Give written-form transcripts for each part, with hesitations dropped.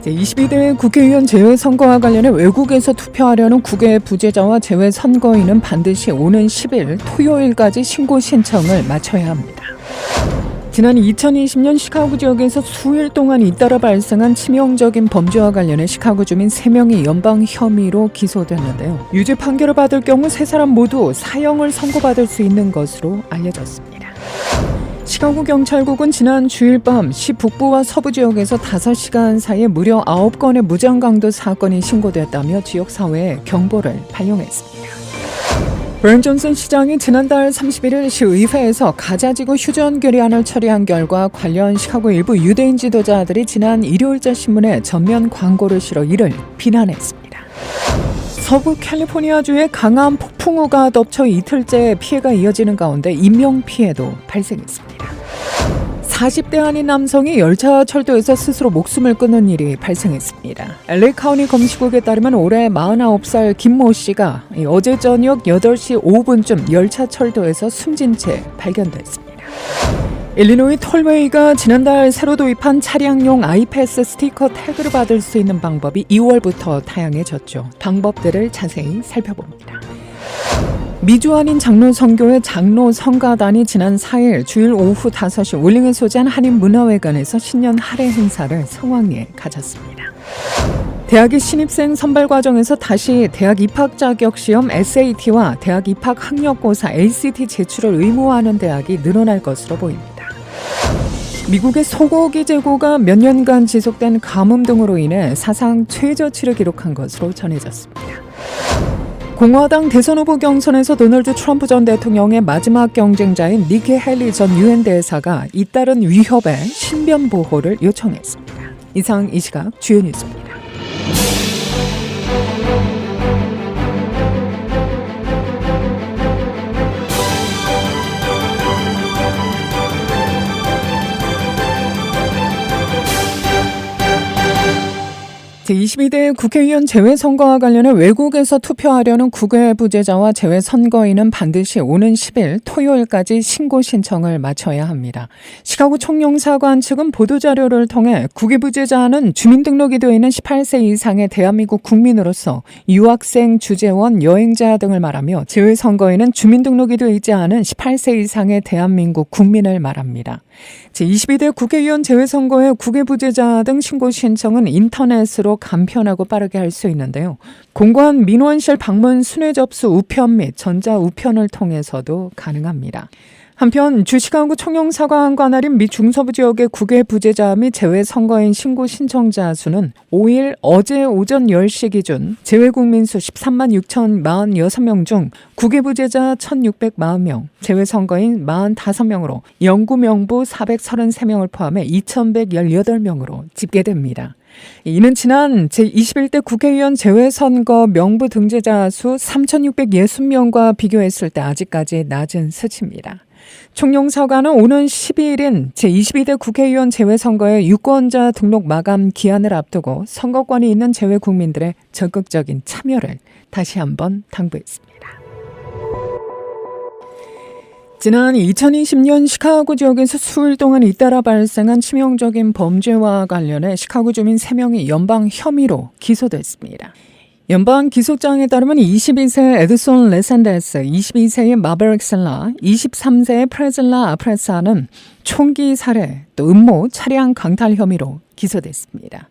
제22대 국회의원 재외선거와 관련해 외국에서 투표하려는 국외 부재자와 재외선거인은 반드시 오는 10일 토요일까지 신고 신청을 마쳐야 합니다. 지난 2020년 시카고 지역에서 수일 동안 잇따라 발생한 치명적인 범죄와 관련해 시카고 주민 3명이 연방 혐의로 기소됐는데요. 유죄 판결을 받을 경우 3사람 모두 사형을 선고받을 수 있는 것으로 알려졌습니다. 시카고 경찰국은 지난 주일 밤 시 북부와 서부 지역에서 5시간 사이에 무려 9건의 무장강도 사건이 신고됐다며 지역사회에 경보를 발령했습니다. 브랜 존슨 시장이 지난달 31일 시의회에서 가자지구 휴전 결의안을 처리한 결과 관련 시카고 일부 유대인 지도자들이 지난 일요일자 신문에 전면 광고를 실어 이를 비난했습니다. 서부 캘리포니아주에 강한 폭풍우가 덮쳐 이틀째 피해가 이어지는 가운데 인명피해도 발생했습니다. 40대 한인 남성이 열차 철도에서 스스로 목숨을 끊는 일이 발생했습니다. LA 카운티 검시국에 따르면 올해 49살 김모 씨가 어제 저녁 8시 5분쯤 열차 철도에서 숨진 채 발견됐습니다. 일리노이 톨웨이가 지난달 새로 도입한 차량용 아이패스 스티커 태그를 받을 수 있는 방법이 2월부터 다양해졌죠. 방법들을 자세히 살펴봅니다. 미주한인 장로선교회 장로성가단이 지난 4일 주일 오후 5시 울릉에 소재한 한인문화회관에서 신년 할애 행사를 성황리에 가졌습니다. 대학의 신입생 선발 과정에서 다시 대학 입학 자격 시험 SAT와 대학 입학 학력고사 ACT 제출을 의무화하는 대학이 늘어날 것으로 보입니다. 미국의 소고기 재고가 몇 년간 지속된 가뭄 등으로 인해 사상 최저치를 기록한 것으로 전해졌습니다. 공화당 대선 후보 경선에서 도널드 트럼프 전 대통령의 마지막 경쟁자인 니키 헬리 전 유엔 대사가 잇따른 위협에 신변 보호를 요청했습니다. 이상 이 시각 주요 뉴스입니다. 제22대 국회의원 재외선거와 관련해 외국에서 투표하려는 국외 부재자와 재외선거인은 반드시 오는 10일 토요일까지 신고 신청을 마쳐야 합니다. 시카고 총영사관 측은 보도자료를 통해 국외 부재자는 주민등록이 되어 있는 18세 이상의 대한민국 국민으로서 유학생, 주재원, 여행자 등을 말하며 재외선거인은 주민등록이 되어 있지 않은 18세 이상의 대한민국 국민을 말합니다. 제22대 국회의원 재외선거의 국외 부재자 등 신고 신청은 인터넷으로 간편하고 빠르게 할 수 있는데요. 공관 민원실 방문 순회 접수 우편 및 전자 우편을 통해서도 가능합니다. 한편 주시카고 총영사관 관할인 미 중서부 지역의 국외 부재자 및 재외선거인 신고 신청자 수는 5일 어제 오전 10시 기준 재외국민 수 13만 6,046명 중 국외 부재자 1,640명, 재외선거인 45명으로 영구명부 433명을 포함해 2,118명으로 집계됩니다. 이는 지난 제21대 국회의원 재외선거 명부 등재자 수 3,660명과 비교했을 때 아직까지 낮은 수치입니다. 총영사관은 오는 12일인 제22대 국회의원 재외선거의 유권자 등록 마감 기한을 앞두고 선거권이 있는 재외국민들의 적극적인 참여를 다시 한번 당부했습니다. 지난 2020년 시카고 지역에서 수일 동안 잇따라 발생한 치명적인 범죄와 관련해 시카고 주민 3명이 연방 혐의로 기소됐습니다. 연방 기소장에 따르면 22세 에드손 레산데스, 22세의 마베릭 셀라, 23세의 프레즐라 아프레사는 총기 살해, 또 음모, 차량 강탈 혐의로 기소됐습니다.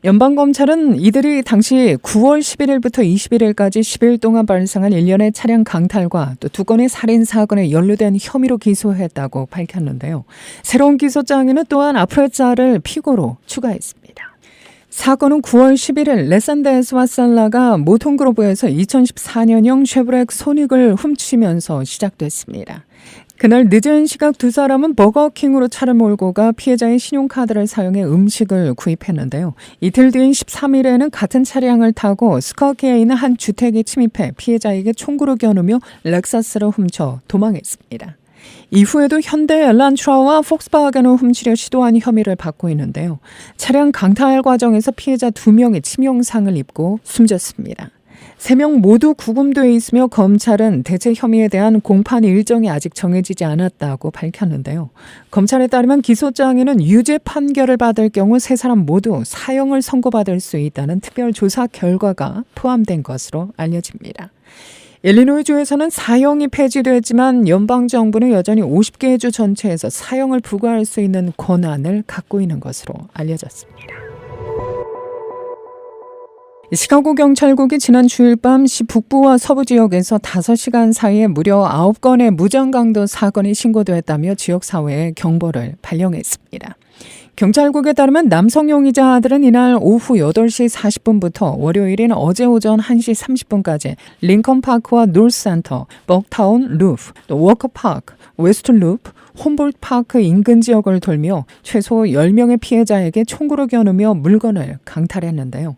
연방검찰은 이들이 당시 9월 11일부터 21일까지 10일 동안 발생한 일련의 차량 강탈과 또 2건의 살인사건에 연루된 혐의로 기소했다고 밝혔는데요. 새로운 기소장에는 또한 아프레사를 피고로 추가했습니다. 사건은 9월 11일 레산데스와 살라가 모통그로브에서 2014년형 쉐브렉 소닉을 훔치면서 시작됐습니다. 그날 늦은 시각 두 사람은 버거킹으로 차를 몰고 가 피해자의 신용카드를 사용해 음식을 구입했는데요. 이틀 뒤인 13일에는 같은 차량을 타고 스커키에 있는 한 주택에 침입해 피해자에게 총구를 겨누며 렉사스를 훔쳐 도망했습니다. 이후에도 현대 엘란트라와 폭스바겐을 훔치려 시도한 혐의를 받고 있는데요. 차량 강탈 과정에서 피해자 2명이 치명상을 입고 숨졌습니다. 3명 모두 구금돼 있으며 검찰은 대체 혐의에 대한 공판 일정이 아직 정해지지 않았다고 밝혔는데요. 검찰에 따르면 기소장에는 유죄 판결을 받을 경우 3사람 모두 사형을 선고받을 수 있다는 특별조사 결과가 포함된 것으로 알려집니다. 일리노이주에서는 사형이 폐지됐지만 연방정부는 여전히 50개의 주 전체에서 사형을 부과할 수 있는 권한을 갖고 있는 것으로 알려졌습니다. 시카고 경찰국이 지난 주일 밤 시 북부와 서부 지역에서 5시간 사이에 무려 9건의 무장강도 사건이 신고됐다며 지역사회에 경보를 발령했습니다. 경찰국에 따르면 남성 용의자들은 이날 오후 8시 40분부터 월요일인 어제 오전 1시 30분까지 링컨파크와 놀스센터, 벅타운 루프, 워커파크, 웨스트루프, 홈볼트파크 인근 지역을 돌며 최소 10명의 피해자에게 총구를 겨누며 물건을 강탈했는데요.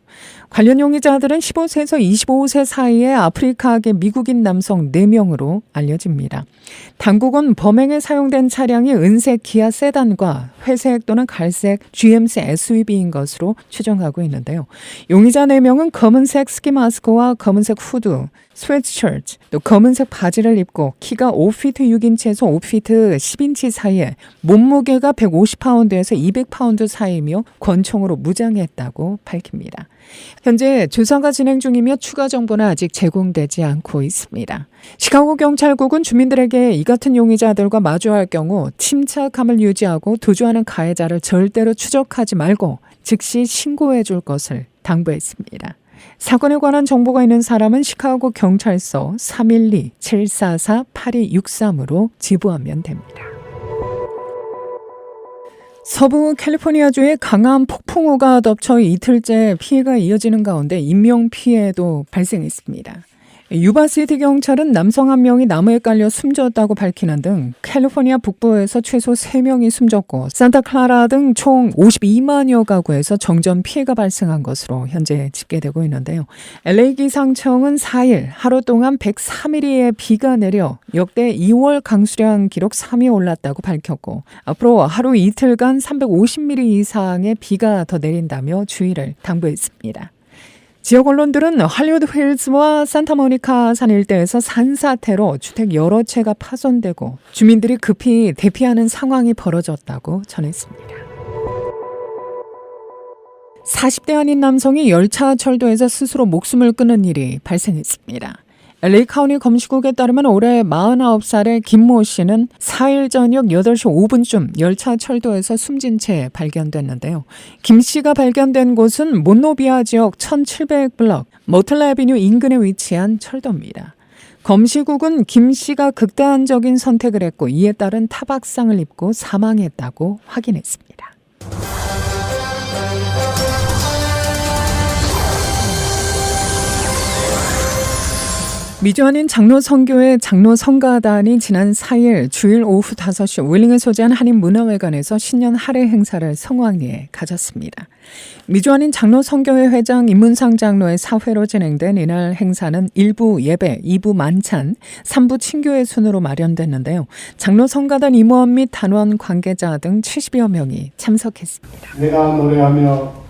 관련 용의자들은 15세에서 25세 사이의 아프리카계 미국인 남성 4명으로 알려집니다. 당국은 범행에 사용된 차량이 은색 기아 세단과 회색 또는 갈색 GMC SUV인 것으로 추정하고 있는데요. 용의자 4명은 검은색 스키 마스크와 검은색 후드, 스웨트셔츠, 또 검은색 바지를 입고 키가 5피트 6인치에서 5피트 10인치 사이에 몸무게가 150파운드에서 200파운드 사이이며 권총으로 무장했다고 밝힙니다. 현재 조사가 진행 중이며 추가 정보는 아직 제공되지 않고 있습니다. 시카고 경찰국은 주민들에게 이 같은 용의자들과 마주할 경우 침착함을 유지하고 도주하는 가해자를 절대로 추적하지 말고 즉시 신고해 줄 것을 당부했습니다. 사건에 관한 정보가 있는 사람은 시카고 경찰서 312-744-8263으로 지부하면 됩니다. 서부 캘리포니아주에 강한 폭풍우가 덮쳐 이틀째 피해가 이어지는 가운데 인명피해도 발생했습니다. 유바시티 경찰은 남성 1명이 나무에 깔려 숨졌다고 밝히는 등 캘리포니아 북부에서 최소 3명이 숨졌고 산타클라라 등 총 52만여 가구에서 정전 피해가 발생한 것으로 현재 집계되고 있는데요. LA 기상청은 4일 하루 동안 103mm의 비가 내려 역대 2월 강수량 기록 3위에 올랐다고 밝혔고 앞으로 하루 이틀간 350mm 이상의 비가 더 내린다며 주의를 당부했습니다. 지역 언론들은 할리우드 힐즈와 산타모니카 산 일대에서 산사태로 주택 여러 채가 파손되고 주민들이 급히 대피하는 상황이 벌어졌다고 전했습니다. 40대 아닌 남성이 열차 철도에서 스스로 목숨을 끊는 일이 발생했습니다. LA 카운티 검시국에 따르면 올해 49살의 김모 씨는 4일 저녁 8시 5분쯤 열차 철도에서 숨진 채 발견됐는데요. 김 씨가 발견된 곳은 몬노비아 지역 1700블럭 머틀 애비뉴 인근에 위치한 철도입니다. 검시국은 김 씨가 극단적인 선택을 했고 이에 따른 타박상을 입고 사망했다고 확인했습니다. 미주안인 장로선교회 장로성가단이 지난 4일 주일 오후 5시 윌링에 소재한 한인문화회관에서 신년 할애 행사를 성황리에 가졌습니다. 미주안인 장로선교회 회장 임문상 장로의 사회로 진행된 이날 행사는 1부 예배, 2부 만찬, 3부 친교회 순으로 마련됐는데요. 장로성가단 임원 및 단원 관계자 등 70여 명이 참석했습니다. 내가 노래하며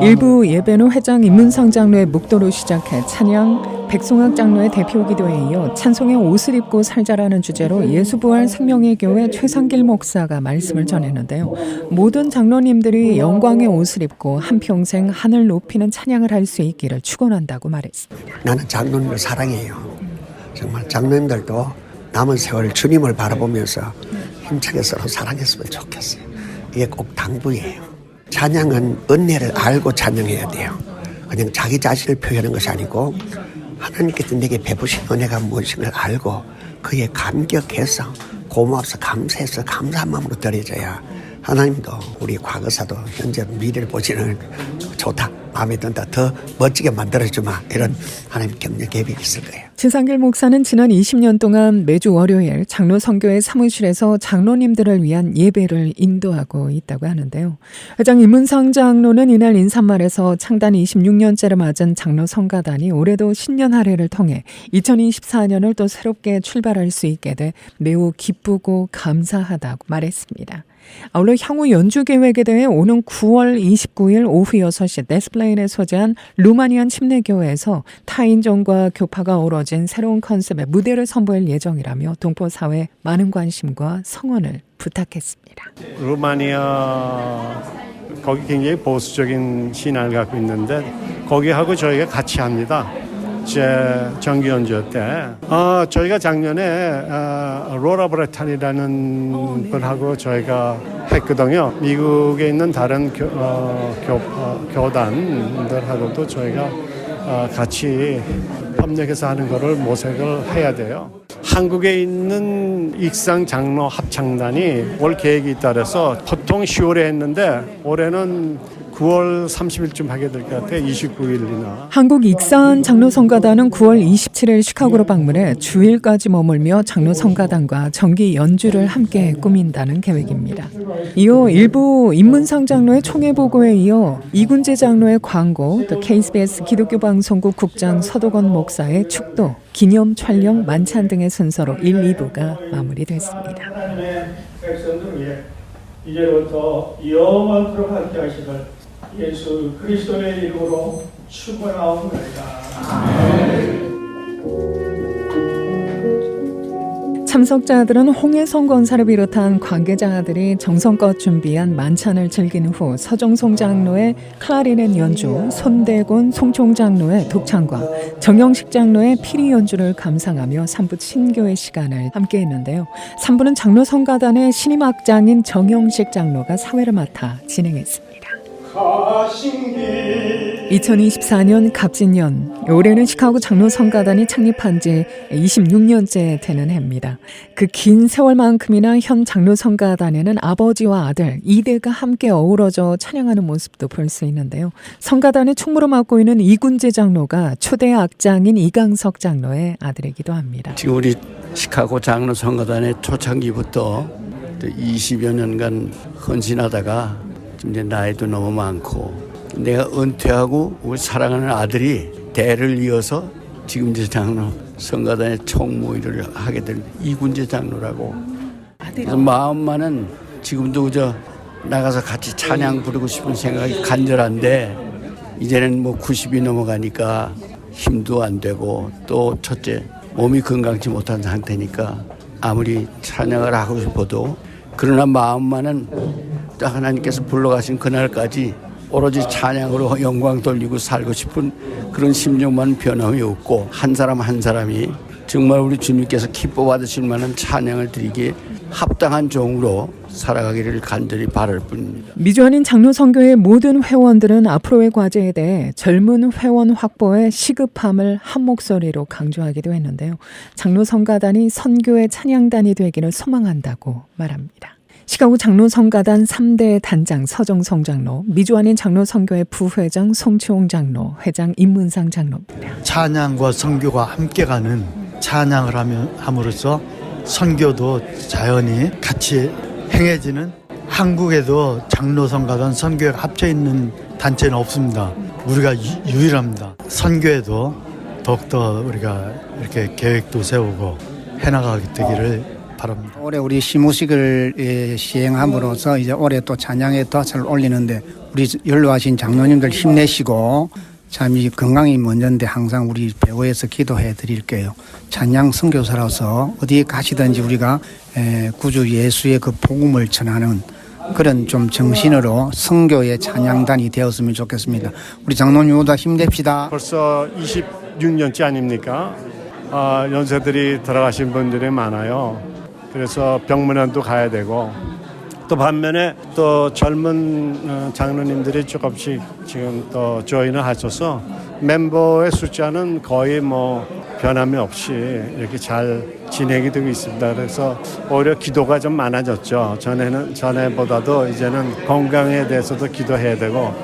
일부 예배는 회장 임문상 장로의 묵도로 시작해 찬양, 백송학 장로의 대표 기도에 이어 찬송의 옷을 입고 살자라는 주제로 예수부활 생명의 교회 최상길 목사가 말씀을 전했는데요. 모든 장로님들이 영광의 옷을 입고 한평생 하늘 높이는 찬양을 할 수 있기를 축원한다고 말했습니다. 나는 장로님을 사랑해요. 정말 장로님들도 남은 세월 주님을 바라보면서 힘차게 서로 사랑했으면 좋겠어요. 이게 꼭 당부예요. 찬양은 은혜를 알고 찬양해야 돼요. 그냥 자기 자신을 표현하는 것이 아니고 하나님께서 내게 베푸신 은혜가 무엇인가를 알고 그에 감격해서 고마워서 감사해서 감사한 마음으로 드려져야 하나님도 우리 과거사도 현재 미래를 보시는 좋다, 마음에 든다, 더 멋지게 만들어주마, 이런 하나님 격려 계획이 있을 거예요. 최상길 목사는 지난 20년 동안 매주 월요일 장로선교회 사무실에서 장로님들을 위한 예배를 인도하고 있다고 하는데요. 회장 임문상 장로는 이날 인사말에서 창단 26년째를 맞은 장로성가단이 올해도 신년 할애를 통해 2024년을 또 새롭게 출발할 수 있게 돼 매우 기쁘고 감사하다고 말했습니다. 아울러 향후 연주 계획에 대해 오는 9월 29일 오후 6시 도시 데스플레인에 소재한 루마니안 침례교회에서 타인종과 교파가 어우러진 새로운 컨셉의 무대를 선보일 예정이라며 동포사회에 많은 관심과 성원을 부탁했습니다. 루마니아 거기 굉장히 보수적인 신앙을 갖고 있는데 거기하고 저희가 같이 합니다. 제 정기 연주 때 저희가 작년에 로라 브레탄이라는 분하고 저희가 했거든요. 미국에 있는 다른 교단들하고도 저희가 같이 협력해서 하는 거를 모색을 해야 돼요. 한국에 있는 익상 장로 합창단이 올 계획이 있다 그래서 보통 10월에 했는데 올해는 9월 30일쯤 하게 될 것 같아요. 29일이나. 한국 익산 장로성가단은 9월 27일 시카고로 방문해 주일까지 머물며 장로성가단과 정기 연주를 함께 꾸민다는 계획입니다. 이후 일부 임문상 장로의 총회보고에 이어 이군재 장로의 광고, 또 KBS 기독교방송국 국장 서도건 목사의 축도, 기념 촬영, 만찬 등의 순서로 1, 2부가 마무리됐습니다. 하나님의 백성들을 위해 이제부터 영원토록 함께 하시길 예수 그리스도의 이름으로 축원하옵나이다. 참석자들은 홍해성 건사를 비롯한 관계자들이 정성껏 준비한 만찬을 즐긴 후 서정송 장로의 클라리넷 연주, 손대곤 송총 장로의 독창과 정영식 장로의 피리 연주를 감상하며 3부 신교의 시간을 함께했는데요. 3부는 장로성가단의 신임 악장인 정영식 장로가 사회를 맡아 진행했습니다. 2024년 갑진년, 올해는 시카고 장로성가단이 창립한 지 26년째 되는 해입니다. 그 긴 세월만큼이나 현 장로성가단에는 아버지와 아들 2대가 함께 어우러져 찬양하는 모습도 볼 수 있는데요. 성가단의 총무를 맡고 있는 이군재 장로가 초대 악장인 이강석 장로의 아들이기도 합니다. 지금 우리 시카고 장로성가단의 초창기부터 20여 년간 헌신하다가 지금 이제 나이도 너무 많고 내가 은퇴하고 우리 사랑하는 아들이 대를 이어서 지금 이제 장로 성가단의 총무일을 하게 될 이군재 장로라고. 그래서 마음만은 지금도 그저 나가서 같이 찬양 부르고 싶은 생각이 간절한데 이제는 뭐 90이 넘어가니까 힘도 안 되고 또 첫째 몸이 건강치 못한 상태니까 아무리 찬양을 하고 싶어도 그러나 마음만은 하나님께서 불러가신 그날까지 오로지 찬양으로 영광 돌리고 살고 싶은 그런 심정만 변함이 없고 한 사람 한 사람이 정말 우리 주님께서 기뻐 받으실 만한 찬양을 드리기에 합당한 종으로 살아가기를 간절히 바랄 뿐입니다. 미주안인 장로선교회 모든 회원들은 앞으로의 과제에 대해 젊은 회원 확보에 시급함을 한 목소리로 강조하기도 했는데요. 장로성가단이 선교의 찬양단이 되기를 소망한다고 말합니다. 시카고 장로성가단 3대 단장 서정성 장로, 미주안인 장로선교회 부회장 송치홍 장로, 회장 임문상 장로입니다. 찬양과 선교가 함께 가는 찬양을 함으로써 선교도 자연히 같이 행해지는, 한국에도 장로성가단 선교회가 합쳐있는 단체는 없습니다. 우리가 유일합니다. 선교에도 더욱더 우리가 이렇게 계획도 세우고 해나가게 되기를 바랍니다. 올해 우리 시무식을 시행함으로써 이제 올해 또 찬양의 덫을 올리는데 우리 연로하신 장로님들 힘내시고 참 이 건강이 먼저인데 항상 우리 배후에서 기도해 드릴게요. 찬양 선교사로서 어디에 가시든지 우리가 구주 예수의 그 복음을 전하는 그런 좀 정신으로 선교의 찬양단이 되었으면 좋겠습니다. 우리 장로님 모두 힘냅시다. 벌써 26년째 아닙니까? 연세들이 들어가신 분들이 많아요. 그래서 병문안도 가야 되고 또 반면에 또 젊은 장로님들이 조금씩 지금 또 조인을 하셔서 멤버의 숫자는 거의 뭐 변함이 없이 이렇게 잘 진행이 되고 있습니다. 그래서 오히려 기도가 좀 많아졌죠. 전에보다도 이제는 건강에 대해서도 기도해야 되고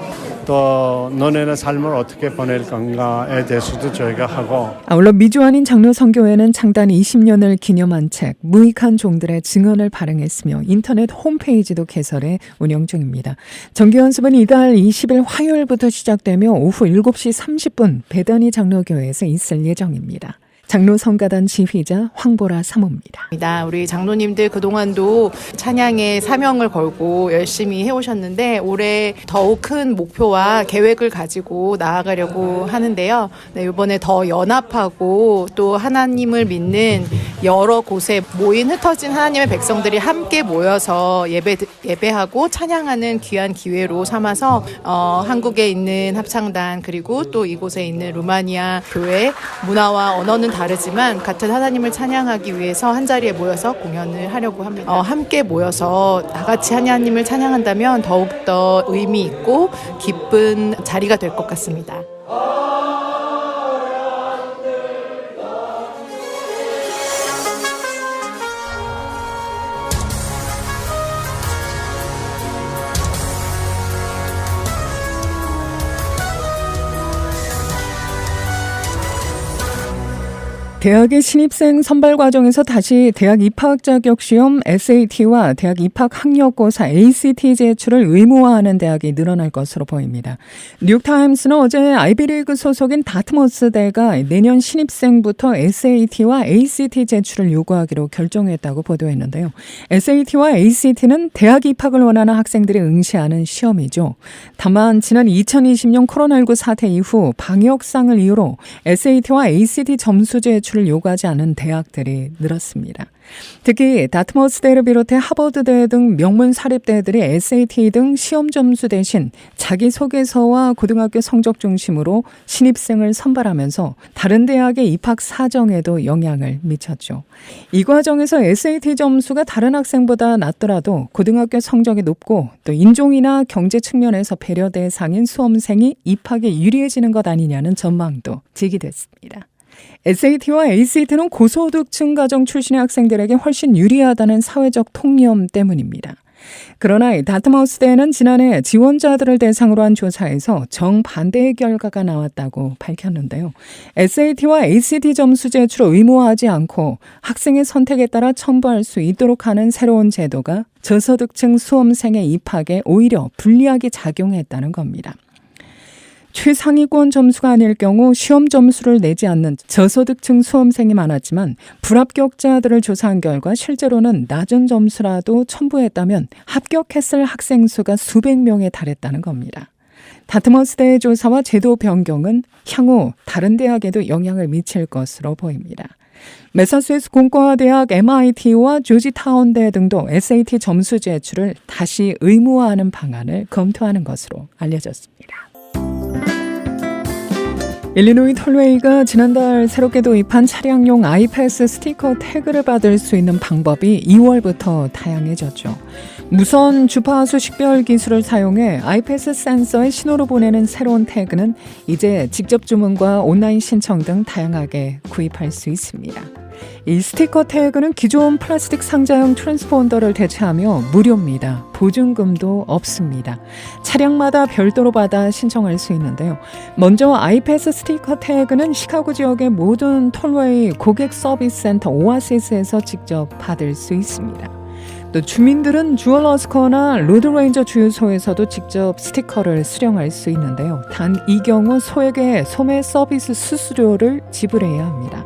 또 너네의 삶을 어떻게 보낼 건가에 대해서도 저희가 하고. 아울러 미주안인 장로선교회는 창단 20년을 기념한 책 무익한 종들의 증언을 발행했으며 인터넷 홈페이지도 개설해 운영 중입니다. 정기연습은 이달 20일 화요일부터 시작되며 오후 7시 30분 배단위 장로교회에서 있을 예정입니다. 장로성가단 지휘자 황보라 사모입니다. 우리 장로님들 그동안도 찬양의 사명을 걸고 열심히 해오셨는데 올해 더욱 큰 목표와 계획을 가지고 나아가려고 하는데요. 네, 이번에 더 연합하고 또 하나님을 믿는 여러 곳에 모인 흩어진 하나님의 백성들이 함께 모여서 예배하고 찬양하는 귀한 기회로 삼아서 한국에 있는 합창단 그리고 또 이곳에 있는 루마니아 교회 문화와 언어는 다르지만 같은 하나님을 찬양하기 위해서 한자리에 모여서 공연을 하려고 합니다. 함께 모여서 다 같이 하나님을 찬양한다면 더욱더 의미 있고 기쁜 자리가 될 것 같습니다. 대학의 신입생 선발 과정에서 다시 대학 입학 자격 시험 SAT와 대학 입학 학력고사 ACT 제출을 의무화하는 대학이 늘어날 것으로 보입니다. 뉴욕타임스는 어제 아이비리그 소속인 다트머스대가 내년 신입생부터 SAT와 ACT 제출을 요구하기로 결정했다고 보도했는데요. SAT와 ACT는 대학 입학을 원하는 학생들이 응시하는 시험이죠. 다만 지난 2020년 코로나19 사태 이후 방역상을 이유로 SAT와 ACT 점수 제출 을 요구하지 않은 대학들이 늘었습니다. 특히 다트머스대를 비롯해 하버드대 등 명문 사립대들이 SAT 등 시험 점수 대신 자기소개서와 고등학교 성적 중심으로 신입생을 선발하면서 다른 대학의 입학 사정에도 영향을 미쳤죠. 이 과정에서 SAT 점수가 다른 학생보다 낮더라도 고등학교 성적이 높고 또 인종이나 경제 측면에서 배려 대상인 수험생이 입학에 유리해지는 것 아니냐는 전망도 제기됐습니다. SAT와 ACT는 고소득층 가정 출신의 학생들에게 훨씬 유리하다는 사회적 통념 때문입니다. 그러나 다트머스대는 지난해 지원자들을 대상으로 한 조사에서 정반대의 결과가 나왔다고 밝혔는데요. SAT와 ACT 점수 제출을 의무화하지 않고 학생의 선택에 따라 첨부할 수 있도록 하는 새로운 제도가 저소득층 수험생의 입학에 오히려 불리하게 작용했다는 겁니다. 최상위권 점수가 아닐 경우 시험 점수를 내지 않는 저소득층 수험생이 많았지만 불합격자들을 조사한 결과 실제로는 낮은 점수라도 첨부했다면 합격했을 학생 수가 수백 명에 달했다는 겁니다. 다트머스대의 조사와 제도 변경은 향후 다른 대학에도 영향을 미칠 것으로 보입니다. 매사추세츠 공과대학 MIT와 조지타운대 등도 SAT 점수 제출을 다시 의무화하는 방안을 검토하는 것으로 알려졌습니다. 일리노이 톨웨이가 지난달 새롭게 도입한 차량용 아이패스 스티커 태그를 받을 수 있는 방법이 2월부터 다양해졌죠. 무선 주파수 식별 기술을 사용해 아이패스 센서에 신호를 보내는 새로운 태그는 이제 직접 주문과 온라인 신청 등 다양하게 구입할 수 있습니다. 이 스티커 태그는 기존 플라스틱 상자형 트랜스폰더를 대체하며 무료입니다. 보증금도 없습니다. 차량마다 별도로 받아 신청할 수 있는데요. 먼저 아이패스 스티커 태그는 시카고 지역의 모든 톨웨이 고객 서비스 센터 오아시스에서 직접 받을 수 있습니다. 또 주민들은 주얼러스커나 로드레인저 주유소에서도 직접 스티커를 수령할 수 있는데요. 단 이 경우 소액의 소매 서비스 수수료를 지불해야 합니다.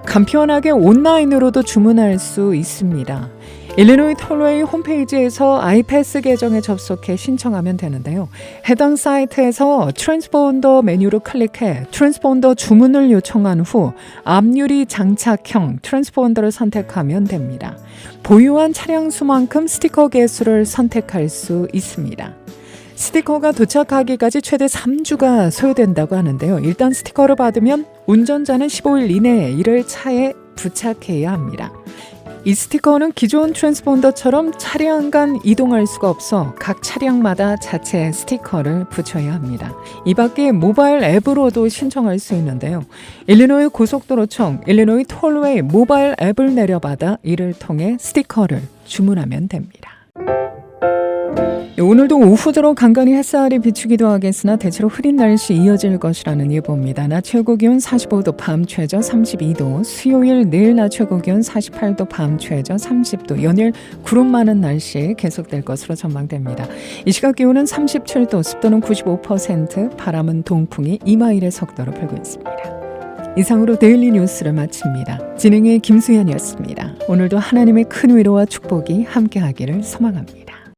간편하게 온라인으로도 주문할 수 있습니다. 일리노이 톨웨이 홈페이지에서 아이패스 계정에 접속해 신청하면 되는데요. 해당 사이트에서 트랜스폰더 메뉴를 클릭해 트랜스폰더 주문을 요청한 후 앞유리 장착형 트랜스폰더를 선택하면 됩니다. 보유한 차량 수만큼 스티커 개수를 선택할 수 있습니다. 스티커가 도착하기까지 최대 3주가 소요된다고 하는데요. 일단 스티커를 받으면 운전자는 15일 이내에 이를 차에 부착해야 합니다. 이 스티커는 기존 트랜스폰더처럼 차량 간 이동할 수가 없어 각 차량마다 자체 스티커를 붙여야 합니다. 이 밖에 모바일 앱으로도 신청할 수 있는데요. 일리노이 고속도로청 일리노이 톨웨이 모바일 앱을 내려받아 이를 통해 스티커를 주문하면 됩니다. 오늘도 오후 들어 간간히 햇살이 비추기도 하겠으나 대체로 흐린 날씨 이어질 것이라는 예보입니다. 낮 최고 기온 45도, 밤 최저 32도, 수요일 내일 낮 최고 기온 48도, 밤 최저 30도, 연일 구름 많은 날씨 계속될 것으로 전망됩니다. 이 시각 기온은 37도, 습도는 95%, 바람은 동풍이 2마일의 속도로 불고 있습니다. 이상으로 데일리 뉴스를 마칩니다. 진행의 김수현이었습니다. 오늘도 하나님의 큰 위로와 축복이 함께하기를 소망합니다.